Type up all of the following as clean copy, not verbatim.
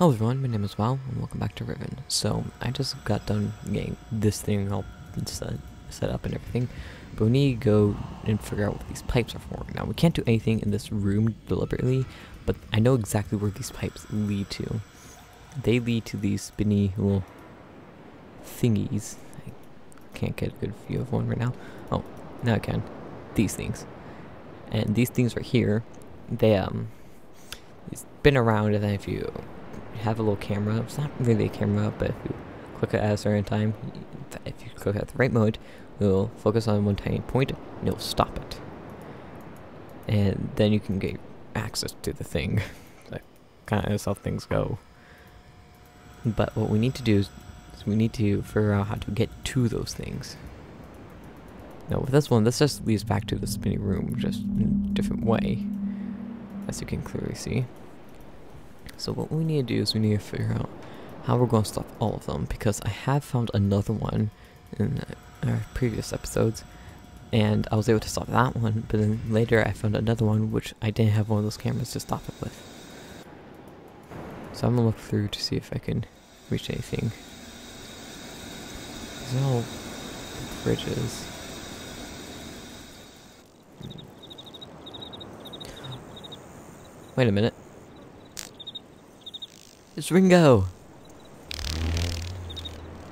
Hello everyone, my name is Wow, and welcome back to Riven. So, I just got done getting this thing all set up and everything, but we need to go and figure out what these pipes are for. Now, we can't do anything in this room deliberately, but I know exactly where these pipes lead to. They lead to these spinny little thingies. I can't get a good view of one right now. Oh, now I can. These things. And these things right here, they spin around, and then if you have a little camera, it's not really a camera, but if you click it at a certain time, if you click at the right mode, it'll focus on one tiny point and it'll stop it. And then you can get access to the thing. That kind of is how things go. But what we need to do is we need to figure out how to get to those things. Now with this one, this just leads back to the spinny room, just in a different way, as you can clearly see. So what we need to do is we need to figure out how we're going to stop all of them, because I have found another one in our previous episodes, and I was able to stop that one, but then later I found another one which I didn't have one of those cameras to stop it with. So I'm going to look through to see if I can reach anything. There's no bridges. Wait a minute. It's Ringo!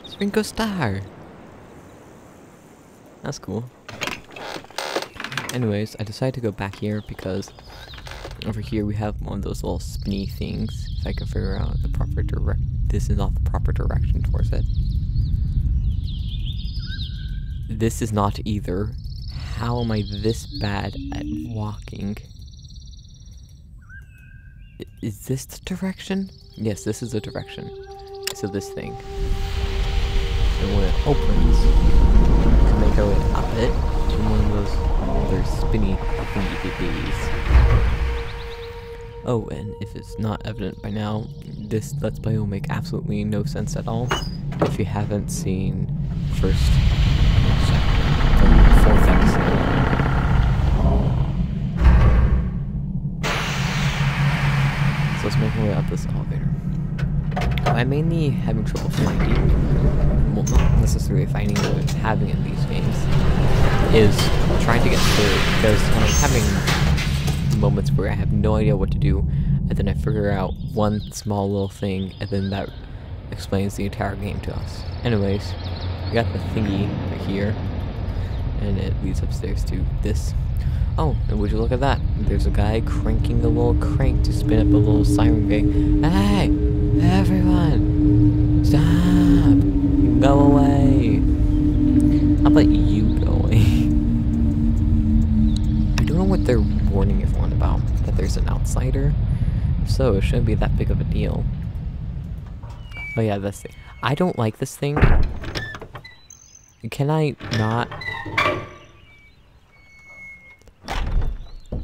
It's Ringo Starr! That's cool. Anyways, I decided to go back here because over here we have one of those little spinny things. If I can figure out the proper this is not the proper direction towards it. This is not either. How am I this bad at walking? Is this the direction? Yes, this is the direction. So this thing. And when it opens, we can make our way up it to one of those other spinny thingy-thingies. Oh, and if it's not evident by now, this Let's Play will make absolutely no sense at all if you haven't seen first, second, or fourth episode. So let's make our way up this elevator. I'm mainly having trouble finding, well, not necessarily finding, but having in these games, is trying to get through, because I'm having moments where I have no idea what to do, and then I figure out one small little thing, and then that explains the entire game to us. Anyways, we got the thingy right here, and it leads upstairs to this. Oh, and would you look at that? There's a guy cranking a little crank to spin up a little siren going, "Hey! Everyone! Stop! Go away!" How about you go away? I don't know what they're warning everyone about. That there's an outsider? If so, it shouldn't be that big of a deal. Oh yeah, this thing. I don't like this thing. Can I not?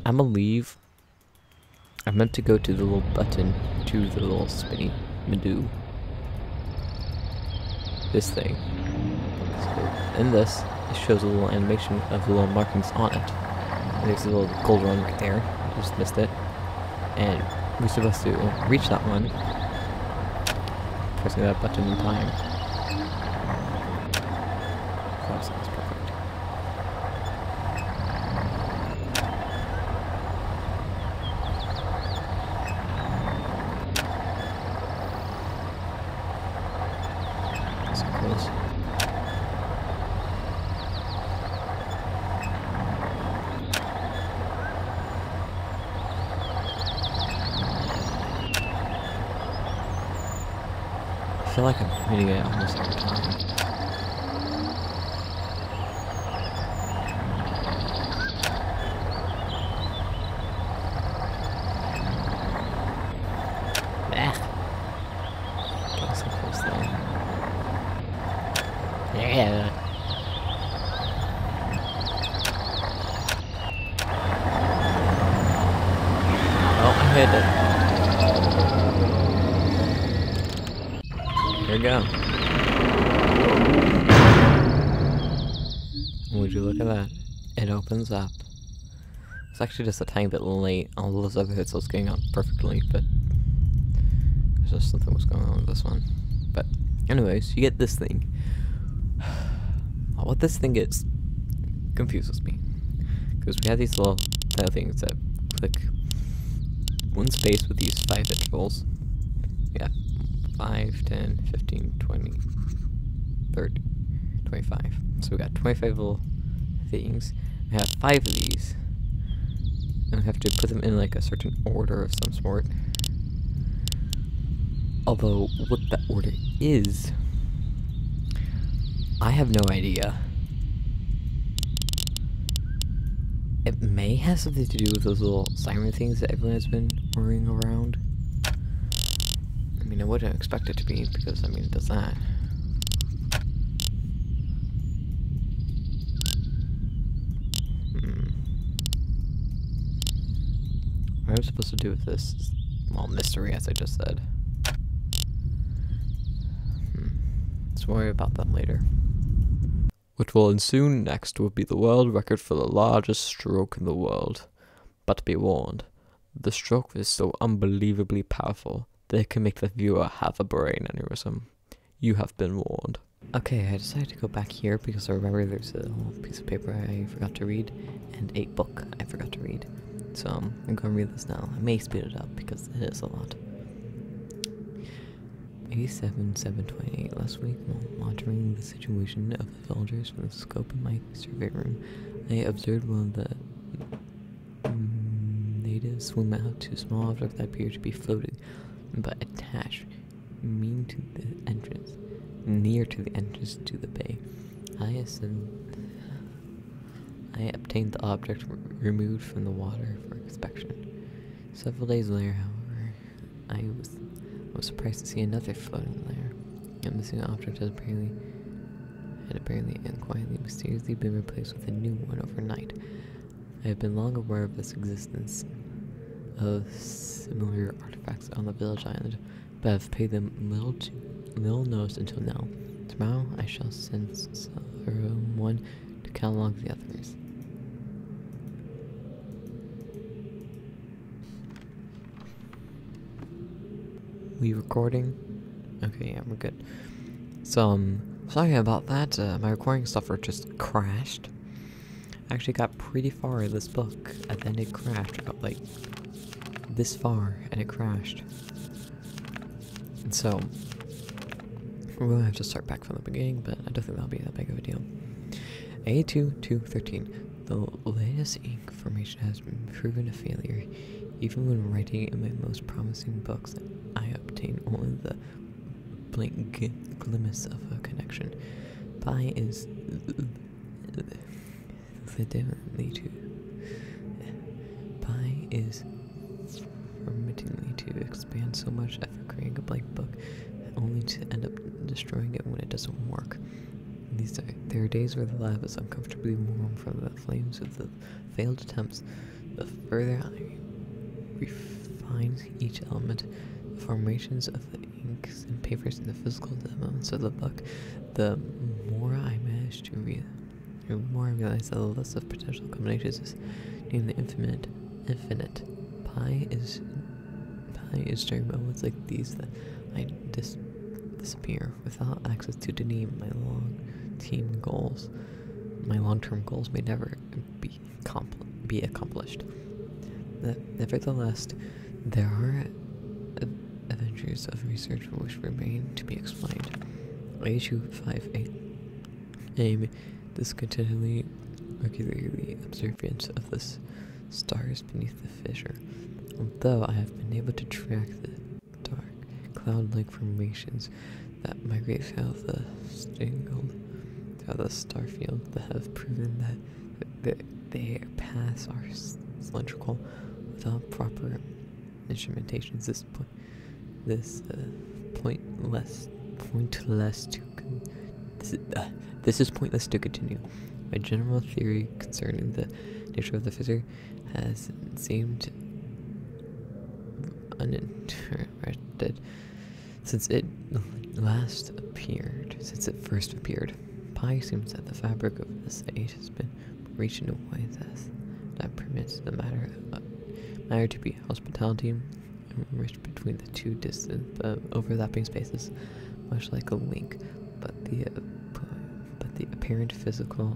I'm gonna leave. I meant to go to the little button, to the little spinny Madoo. This thing. So in this, it shows a little animation of the little markings on it. And there's a little gold one right there. I just missed it. And we're supposed to reach that one, pressing that button in time. That sounds perfect. Close. I feel like I'm hitting it almost every time. Getting so close though. Yeah. Oh, I hit it. Here we go. Would you look at that? It opens up. It's actually just a tiny bit late. All those other hits I was getting on perfectly, but There's just something was going on with this one. But anyways, you get this thing. What this thing is confuses me. Because we have these little things that click one space with these 5 intervals. Yeah, 5, 10, 15, 20, 30, 25. So we got 25 little things. We have 5 of these. And we have to put them in like a certain order of some sort. Although, what that order is, I have no idea. It may have something to do with those little siren things that everyone has been worrying around. I mean, I wouldn't expect it to be, because, I mean, it does that. What am I supposed to do with this? Well, mystery, as I just said. Let's worry about that later. What will ensue next will be the world record for the largest stroke in the world. But be warned, the stroke is so unbelievably powerful that it can make the viewer have a brain aneurysm. You have been warned. Okay, I decided to go back here because I remember there's a little piece of paper I forgot to read, and a book I forgot to read. So I'm going to read this now. I may speed it up because it is a lot. 87-728. Last week, while monitoring the situation of the villagers from the scope of my survey room, I observed one of the natives swim out to a small object that appeared to be floating, but attached, near to the entrance to the bay. I obtained the object removed from the water for inspection. Several days later, however, I was surprised to see another floating layer. The missing object had apparently and quietly, mysteriously been replaced with a new one overnight. I have been long aware of this existence of similar artifacts on the village island, but have paid them little notice until now. Tomorrow, I shall send someone to catalog the others. We recording? Okay, yeah, we're good. So, sorry about that. My recording software just crashed. I actually got pretty far in this book, and then it crashed. I got like this far, and it crashed. And so, we're gonna have to start back from the beginning, but I don't think that'll be that big of a deal. A2213. The latest ink formation has been proven a failure. Even when writing in my most promising books, I obtain only the blank glimpse of a connection. Pi is permittingly to expand so much after creating a blank book, only to end up destroying it when it doesn't work. There are days where the lab is uncomfortably warm from the flames of the failed attempts. The further I refine each element, the formations of the inks and papers in the physical elements of the book, the more I manage to the more I realize that the list of potential combinations is nearly infinite. Pi is during moments like these that I disappear without access to any of my long-term goals may never be accomplished. Nevertheless, there are adventures of research which remain to be explained. A258 aim discontinually regularly observance of the stars beneath the fissure. Although I have been able to track the dark cloud-like formations that migrate throughout the starfield, that have proven that their paths are cylindrical without proper instrumentations. This is pointless to continue. My general theory concerning the nature of the fissure has seemed uninterrupted since it first appeared. Pi seems that the fabric of this age has been reached in a way that permits the matter to be hospitality enriched between the two distant overlapping spaces, much like a link, but the apparent physical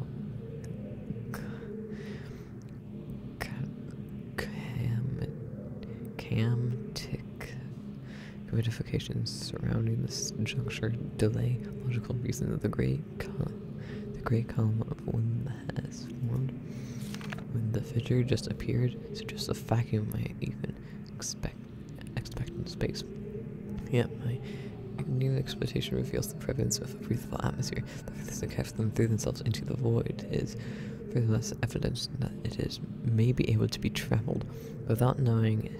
camtic modifications surrounding this juncture delay logical reason that the great column of wind has formed when the fissure just appeared suggests a vacuum might even expect in space. Yet my new exploitation reveals the presence of a breathable atmosphere. The furthest that casts them through themselves into the void is further less evidence that may be able to be traveled without knowing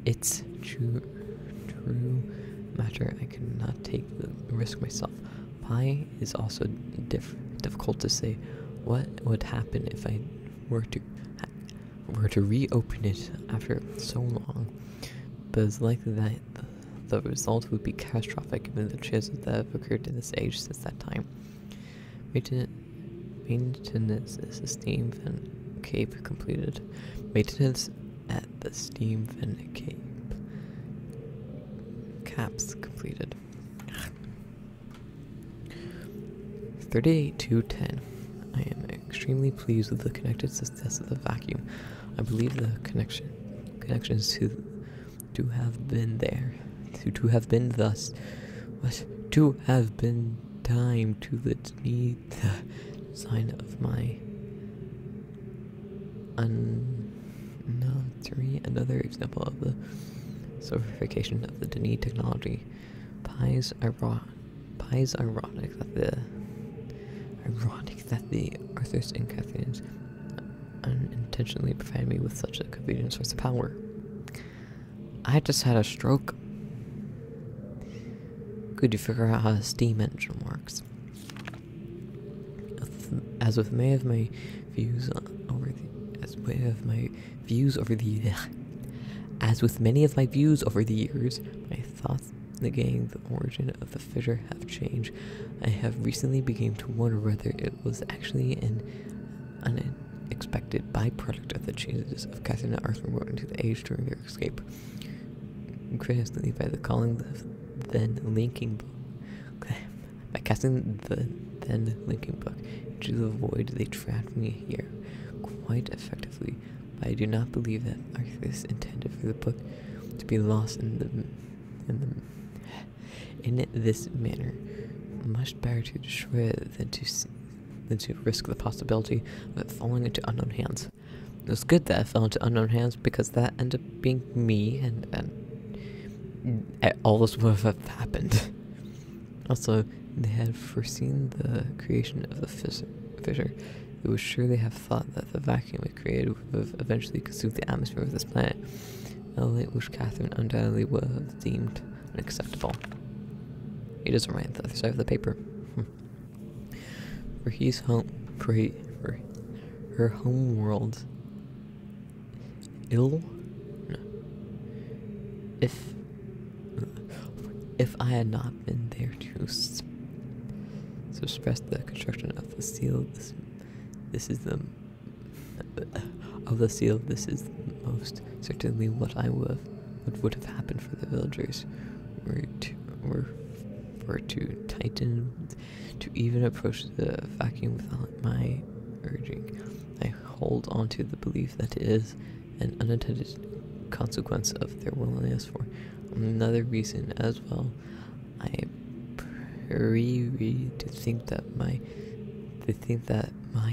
it's true matter. I cannot take the risk myself. Pi is also difficult to say what would happen if I were to reopen it after so long, but it's likely that the result would be catastrophic given the chances that have occurred in this age since that time. Maintenance is a steam vent cape completed. Maintenance at the steam vent caps completed. 38.2.10. I am extremely pleased with the connected success of the vacuum. I believe the connections to have been there, to have been thus, to have been time to the design of my another example of the solidification of the Denis technology. Pies ironic that the Arthurs and Catherines unintentionally provided me with such a convenient source of power. I just had a stroke. Could you figure out how a steam engine works? As with many of my views over the years, my thoughts negating the origin of the fissure have changed. I have recently begun to wonder whether it was actually an unexpected byproduct of the changes of Catherine and Arthur wrote into the age during their escape. Critically, by calling the then linking book, by casting the then linking book into the void, they trapped me here quite effectively. But I do not believe that Arthur intended for the book to be lost in this manner. Much better to destroy it than to risk the possibility of it falling into unknown hands. It was good that it fell into unknown hands because that ended up being me, and all this would have happened. Also, they had foreseen the creation of the fissure. They would surely have thought that the vacuum it created would have eventually consumed the atmosphere of this planet, a late which Catherine undoubtedly would have deemed unacceptable. He doesn't write on the other side of the paper. For her home world. No. If I had not been there to suppress the construction of the seal, this is most certainly what would have happened for the villagers were to tighten, to even approach the vacuum without my urging. I hold on to the belief that it is an unintended consequence of their willingness. For another reason as well, I read to think that my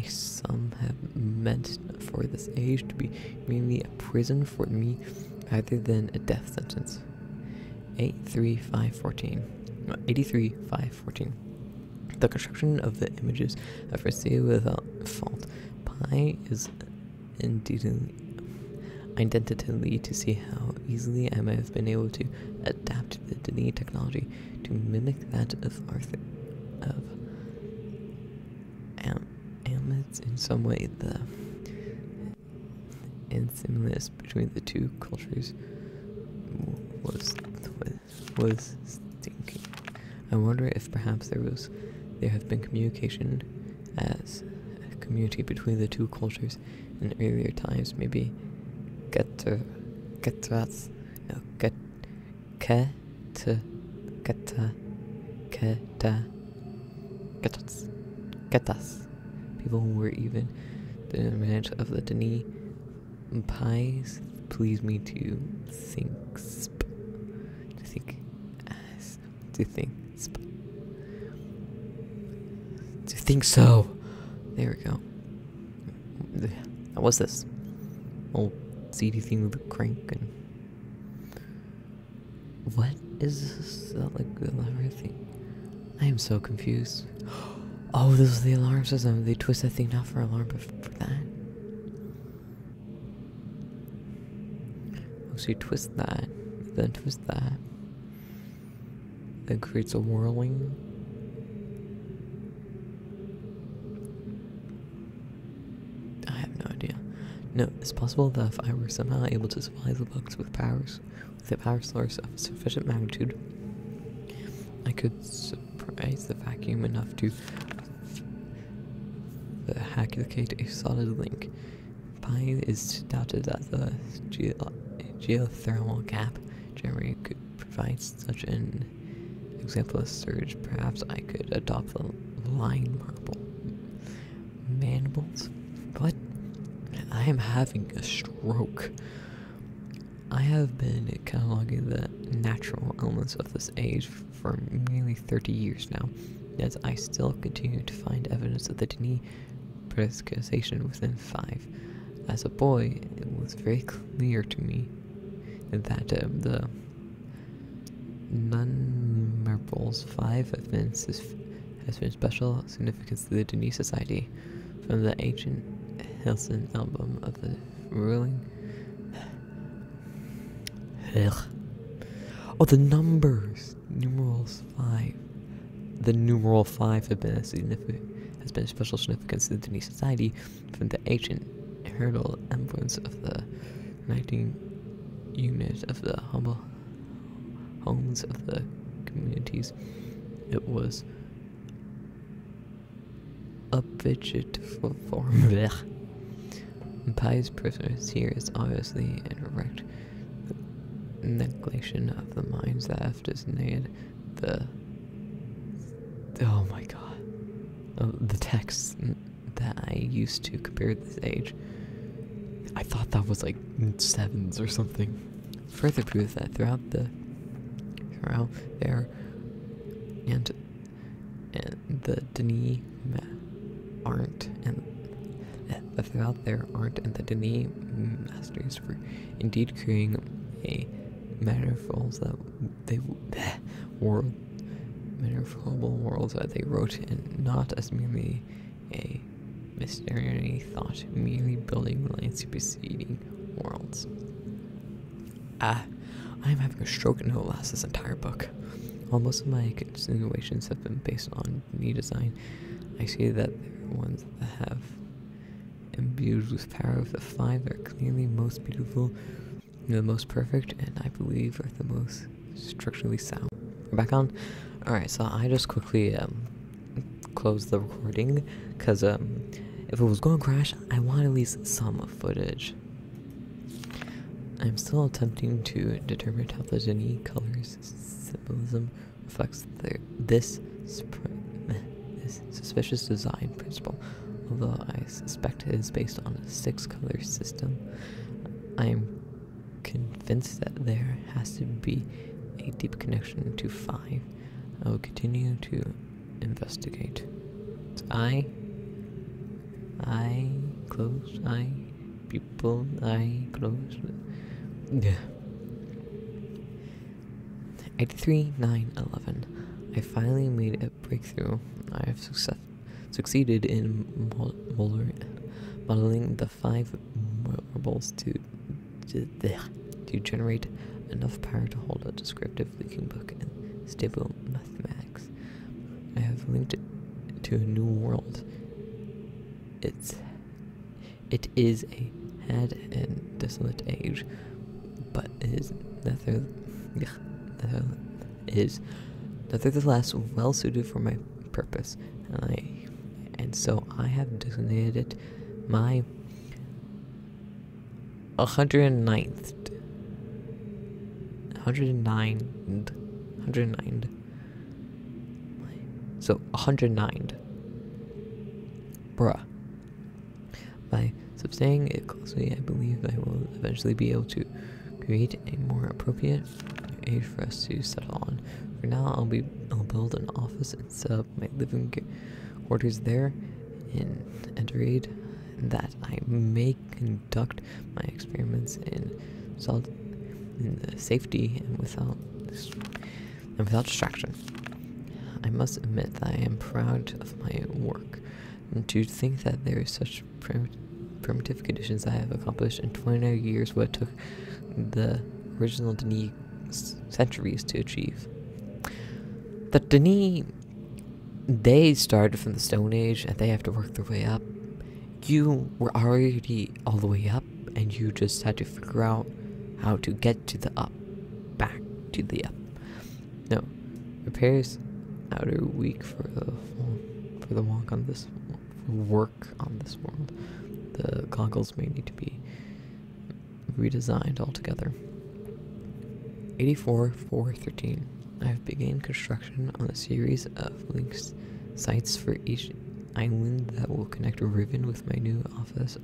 sum have meant for this age to be merely a prison for me rather than a death sentence. 83.5.14. The construction of the images I proceeded without fault. Pi is identically to see how easily I might have been able to adapt the Denis technology to mimic that of Arthur, in some way. The similarity between the two cultures was stinking. I wonder if perhaps there have been communication as a community between the two cultures in earlier times. Maybe Ketas. No, Ketas. Ketas. People who were even the image of the Denis pies please me to think so. There we go. What's this? Old CD thing with a crank and what is this? Is that like the alarm thing? I am so confused. Oh, this is the alarm system. They twist that thing down for alarm for that. Oh, so you twist that, then twist that. Then creates a whirling. I have no idea. No, it's possible that if I were somehow able to supply the box with a power source of sufficient magnitude, I could surprise the vacuum enough to hackicate a solid link. Pi is doubted that the geothermal gap generator could provide such an example of surge. Perhaps I could adopt the line mandibles. What? I am having a stroke. I have been cataloging the natural elements of this age for nearly 30 years now, yet I still continue to find evidence of the Denis predisposition within 5. As a boy, it was very clear to me that the non-marbles 5 has been special significance to the Denis Society. From the ancient Hilson album of the ruling. Oh, the numbers! Numerals 5. The numeral 5 has been a special significance to the Denis Society from the ancient heraldal emblems of the 19 unit of the humble homes of the communities. It was a vegetable form. Pi's prisoners here is obviously an direct negation of the minds that have designated the oh my god, the texts that I used to compare this age. I thought that was like 7s or something. Further proof that throughout there and the Denis aren't and throughout there aren't and the Denis masters were indeed creating a metaphors that they metaphorable worlds that they wrote in, not as merely a mysterious thought, merely building lines superseding worlds. I am having a stroke and it will last this entire book. While most of my insinuations have been based on new design, I see that there are ones that have imbued with power of the 5 that are clearly most beautiful, the most perfect, and I believe are the most structurally sound. We're back on? Alright, so I just quickly closed the recording, because if it was going to crash, I want at least some footage. I'm still attempting to determine how the Denis colors symbolism reflects this suspicious design principle, although I suspect it is based on a 6-color system. I am convinced that there has to be a deep connection to 5. I will continue to investigate. Close, people, close. 83, 9, 11. I finally made a breakthrough. I have succeeded in modeling the 5 marbles to generate enough power to hold a descriptive leaking book in stable mathematics. I have linked it to a new world. It is a had and desolate age, but it is nevertheless well suited for my purpose, and so I have designated it my 109th 109. So 109. Bruh. By substaying it closely, I believe I will eventually be able to create a more appropriate age for us to settle on. For now, I'll build an office and set up my living quarters there in Enterade, that I may conduct my experiments in safety and without distraction. I must admit that I am proud of my work, and to think that there is such primitive conditions I have accomplished in 29 years what took the original Denis centuries to achieve. The Denis, they started from the Stone Age and they have to work their way up. You were already all the way up and you just had to figure out how to get to the up, back to the up. No, repairs outer week for the walk on this work on this world. The goggles may need to be redesigned altogether. 84-413. I have begun construction on a series of links sites for each island that will connect Riven with my new office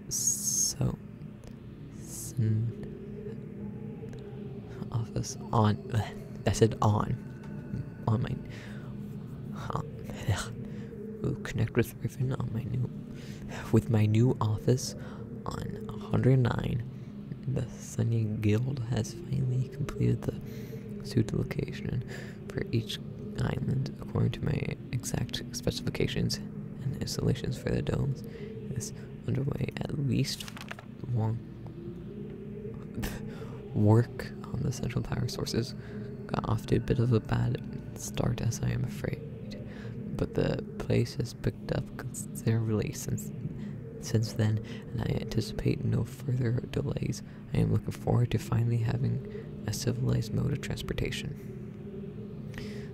So office on I said on my will connect with Riven on my new office on 109. The Sunny Guild has finally completed the suit location for each island according to my exact specifications, and installations for the domes is underway. At least one work on the central power sources got off to a bit of a bad start, as I am afraid, but the place has picked up considerably since then, and I anticipate no further delays. I am looking forward to finally having a civilized mode of transportation.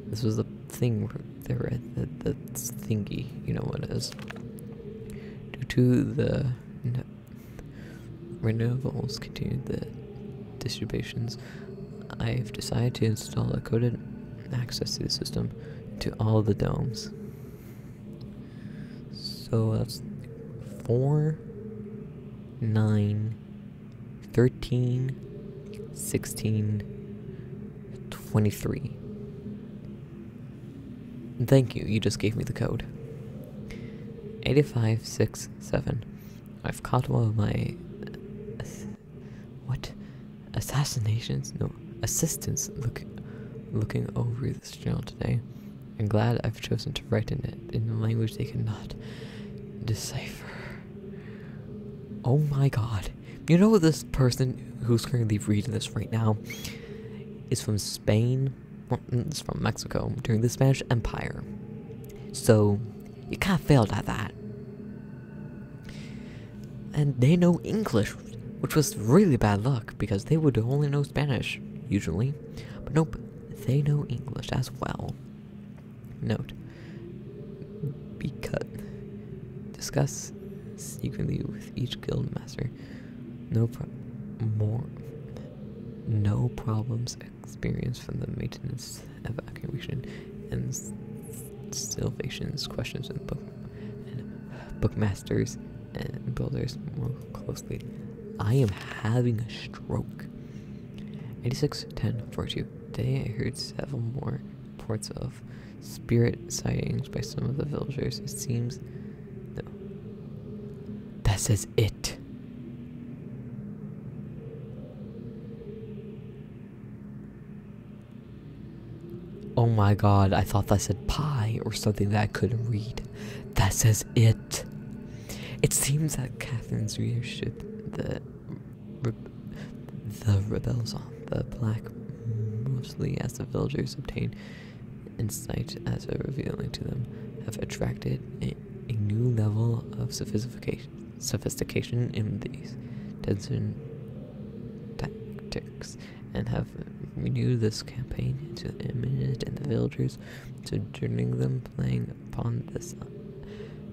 This was the thing where they were at the thingy, you know what it is. Due to the renewals continue the distributions, I've decided to install a coded access to the system to all the domes. So that's 4, 9, 13, 16, 23. Thank you, you just gave me the code. 8567. I've caught one of my assistants looking over this journal today. I'm glad I've chosen to write in it in a language they cannot decipher. Oh my god. You know this person who's currently reading this right now is from Spain, well, it's from Mexico, during the Spanish Empire. So, you can't fail at that. And they know English, which was really bad luck, because they would only know Spanish, usually. But nope, they know English as well. Note, because discuss secretly with each guild master. No problems experienced from the maintenance, evacuation, and salvations questions and bookmasters and builders more closely. I am having a stroke. 86-10-42. Today I heard several more reports of spirit sightings by some of the villagers. It seems no. That says it. Oh my god, I thought that said pie or something that I couldn't read. That says it. It seems that Catherine's leadership, the rebels on the black, mostly as the villagers obtain insight as a revealing to them, have attracted a new level of sophistication in these tension tactics, and have renewed this campaign to imminent and the villagers, sojourning them, playing upon this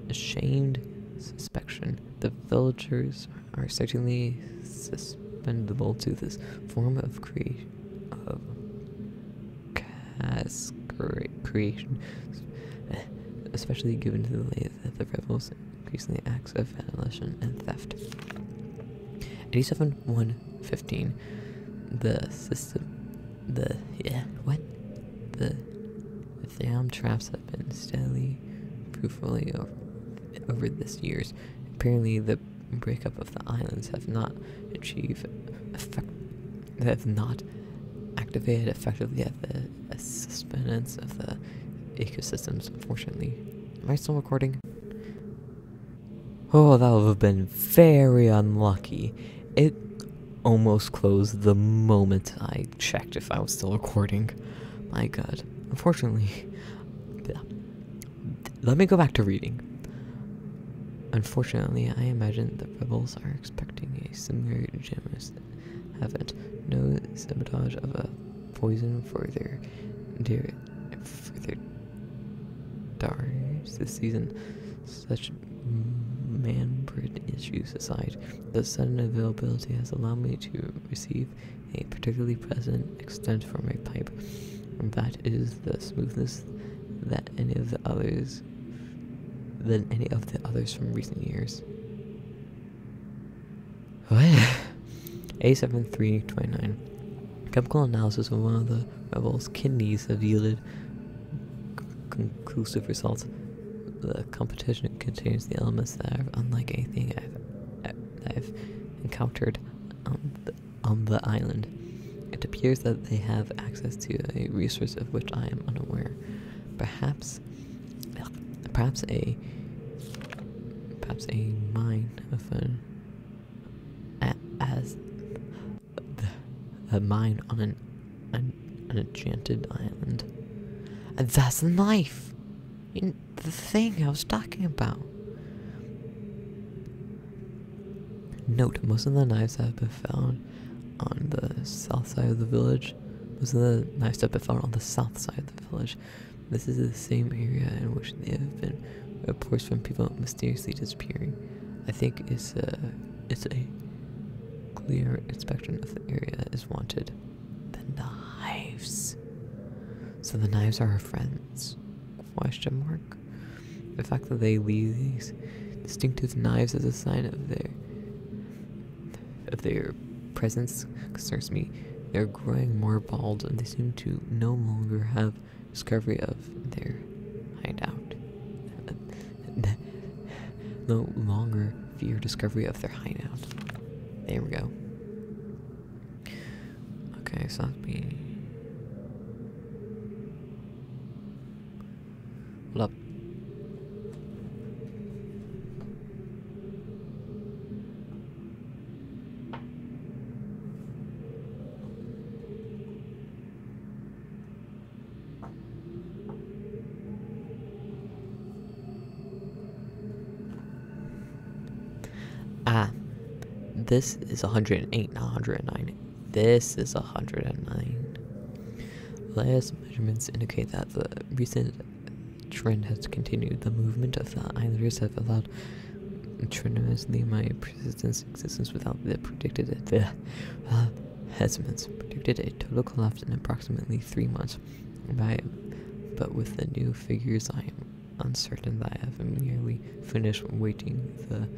ashamed suspicion. The villagers are certainly suspendable to this form of creation, especially given the way that the rebels increasingly acts of vandalism and theft. 87-115. The damn traps have been steadily fruitfully over this years. Apparently the breakup of the islands have not activated effectively at the sustenance of the ecosystems, unfortunately. Am I still recording? Oh, that would have been very unlucky. It almost closed the moment I checked if I was still recording. My god. Unfortunately, let me go back to reading. Unfortunately, I imagine the rebels are expecting a similar generous event. No sabotage of a poison for their daughters this season. Such man-bred issues aside, the sudden availability has allowed me to receive a particularly pleasant extent from a pipe. And that is the smoothness that any of the others from recent years. What? A7329. Chemical analysis of one of the rebels' kidneys have yielded conclusive results. The competition contains the elements that are unlike anything I've encountered on the island. It appears that they have access to a resource of which I am unaware. Perhaps a mine of a mine on an enchanted island. And that's the knife! The thing I was talking about. Note, most of the knives have been found on the south side of the village. Most of the knives have been found on the south side of the village. This is the same area in which there have been reports from people mysteriously disappearing. I think it's a clear inspection of the area is wanted. The knives. So the knives are our friends? Question mark. The fact that they leave these distinctive knives as a sign of their presence concerns me. They're growing more bald and they seem to no longer have discovery of their hideout. No longer fear discovery of their hideout. There we go. Okay, so that'd be... Hold up. This is 108, not 109. This is 109. Latest measurements indicate that the recent trend has continued. The movement of the islanders have allowed tremendously my persistence existence without the predicted estimates predicted a total collapse in approximately 3 months. But with the new figures, I am uncertain that I have merely finished waiting the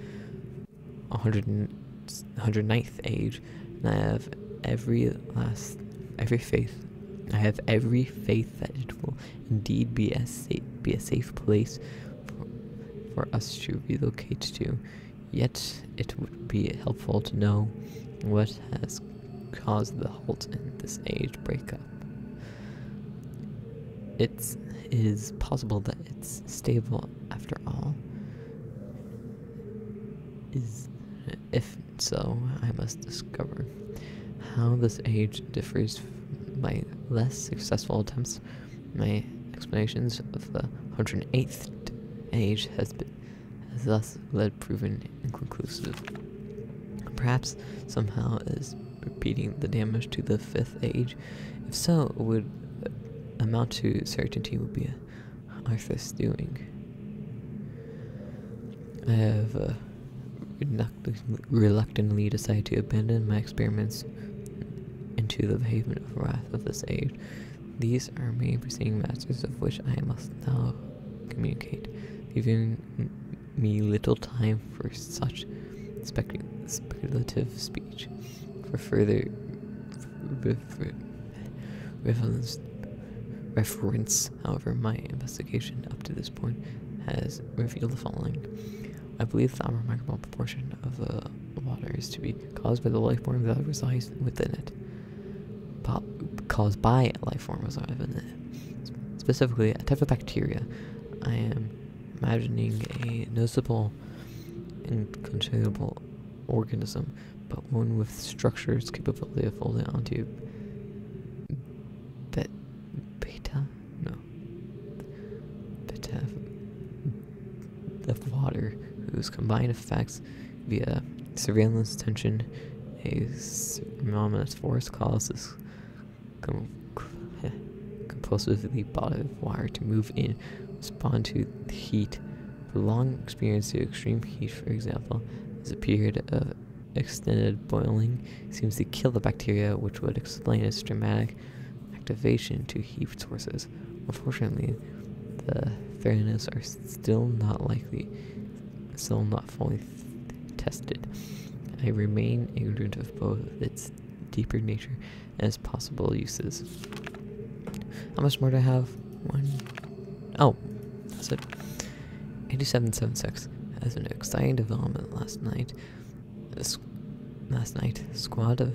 109th age, and I have every faith that it will indeed be a safe place for us to relocate to. Yet it would be helpful to know what has caused the halt in this age breakup. It is possible that it's stable after all. If so, I must discover how this age differs from my less successful attempts. My explanations of the 108th age has thus led proven inconclusive. Perhaps somehow is repeating the damage to the 5th age. If so, it would amount to certainty would be Arthur's doing. I have reluctantly decide to abandon my experiments into the pavement of wrath of this age. These are me preceding masters of which I must now communicate, leaving me little time for such speculative speech. For further reference, however, my investigation up to this point has revealed the following. I believe that a remarkable proportion of the water is to be caused by the life form that resides within it. Caused by a life form residing within it. Specifically, a type of bacteria. I am imagining a noticeable, inconceivable organism, but one with structures capability of folding onto beta of water, whose combined effects via surveillance tension, a anomalous force causes compulsively body of water to move in, respond to the heat. Prolonged experience to extreme heat, for example, as a period of extended boiling, seems to kill the bacteria, which would explain its dramatic activation to heat sources. Unfortunately, the fairness are still not fully tested. I remain ignorant of both its deeper nature and its possible uses. How much more do I have? Oh, that's it. 8776 has an exciting development last night. A squad of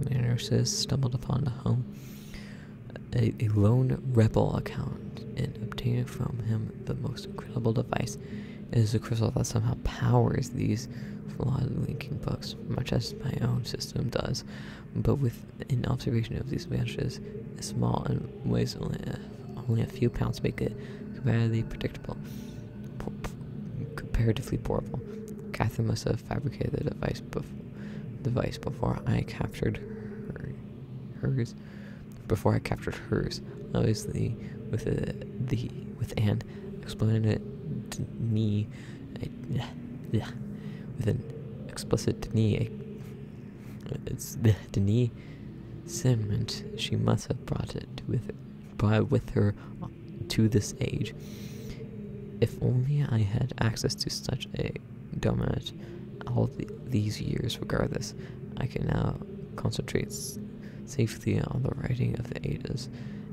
miners stumbled upon a home, a lone rebel account, and obtained from him the most incredible device. It is a crystal that somehow powers these flawed linking books, much as my own system does, but with an observation of these advantages, is small and weighs only a few pounds, make it comparatively portable. Catherine must have fabricated the device before I captured hers. Before I captured hers, obviously with an explanatory with an explicit denouement, she must have brought with her to this age. If only I had access to such a dominant all these years. Regardless, I can now concentrate safely on the writing of the ages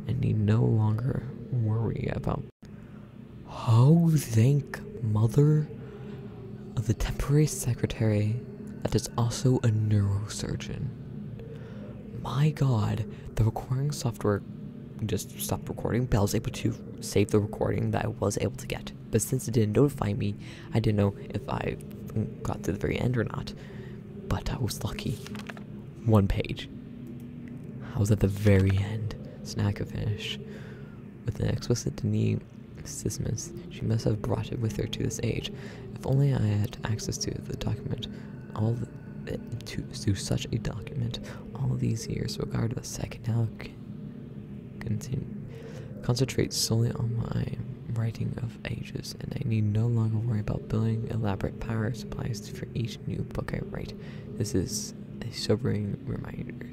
and need no longer worry about thank mother of the temporary secretary that is also a neurosurgeon. My god, the recording software just stopped recording, but I was able to save the recording that I was able to get. But since it didn't notify me, I didn't know if I got to the very end or not. But I was lucky. 1 page. I was at the very end, so now I could finish. With an explicit denouement, she must have brought it with her to this age. If only I had access to the document, to such a document, all these years. Regardless, I can now concentrate solely on my writing of ages, and I need no longer worry about building elaborate power supplies for each new book I write. This is a sobering reminder.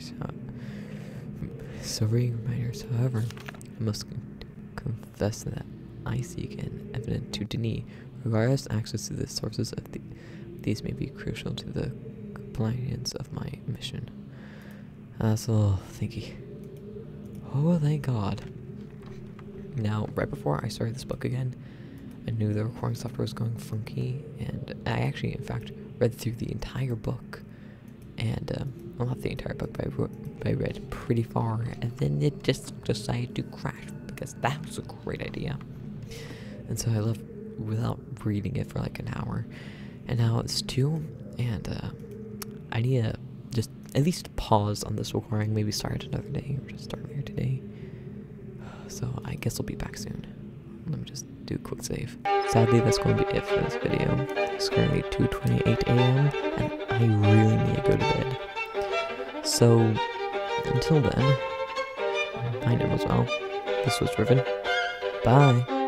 However, I must confess that I seek an evidence to Denis. Regardless, access to the sources of these may be crucial to the compliance of my mission. That's a little thinky. Oh, thank God. Now, right before I started this book again, I knew the recording software was going funky, and I actually, in fact, read through the entire book. And, well, not the entire book, but I read pretty far, and then it just decided to crash, because that was a great idea. And so I left without reading it for like an hour. And now it's 2, and I need to just at least pause on this recording, maybe start another day, or just start later today. So I guess I'll be back soon. Let me just do a quick save. Sadly, that's going to be it for this video. It's currently 2:28 a.m. and I really need to go to bed. So, until then, my name was Well. This was Riven. Bye.